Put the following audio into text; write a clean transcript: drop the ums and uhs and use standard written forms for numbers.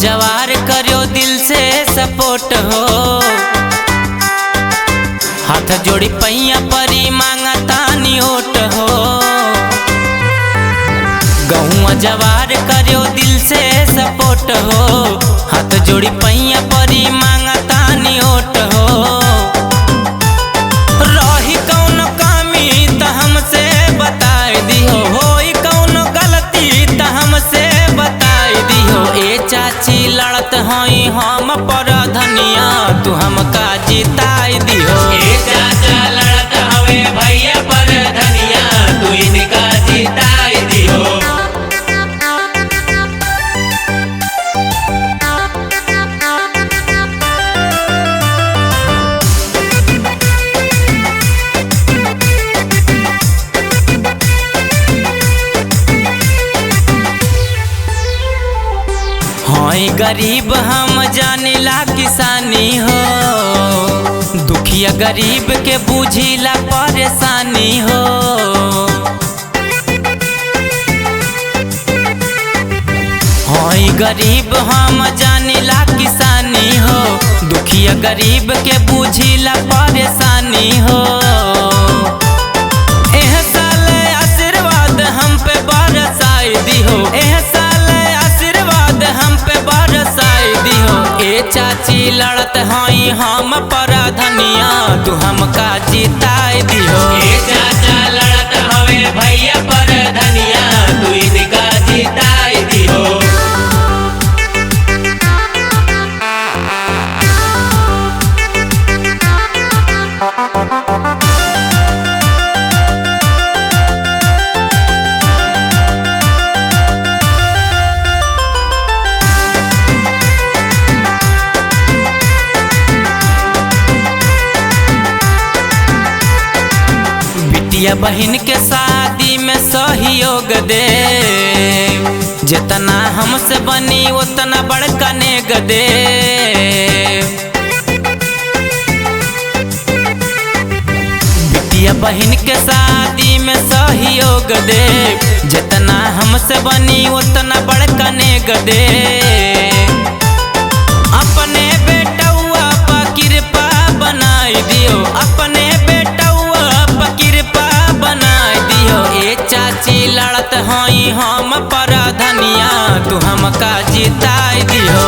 जवार करो दिल से सपोर्ट हो, हाथ जोड़ी पैया परी मांगा तानी ओट हो। गहुआ जवार करो दिल से सपोर्ट हो, हाथ जोड़ी पैया परी मांगा तानी ओट हो। रही कौन कमी त हमसे बताए दिहो, होई कौन गलती त हमसे बताए दिहो। ए चाची लड़त हई हम पर धनिया, तू हमका जिताई दिहो। ए चाचा लड़त हवे भैया पर धनिया, तू इनका जिताई दिहो। हई गरीब हम जानिला किसानी हो, दुखिया गरीब के बुझिला परेशानी हो। हई गरीब हम जानिला किसानी हो, दुखिया गरीब के बुझिला परेशानी हो। एह साल आशीर्वाद हम पे बरसाई दिहो, एह साल आशीर्वाद हम पे बरसाई दिहो। ए चाची लड़त हई हम पर धनिया, तू हमका जिताई दिहो। ए चाचा लड़त हवे भैया पर धनिया, तू इनका जिताई दिहो। बिटिया बहन के शादी में सहयोग दे, जितना हमसे बनी उतना बड़का नेग दे। बिटिया बहन के शादी में सहयोग दे, जितना हमसे बनी उतना बड़का नेग दे। अपने बेटौआ पर कृपा बनाई दियो, अपने बेटौआ पर कृपा बनाई दियो। ए चाची लड़त हई हम पर धनिया, तू हमका जिताई दिहो।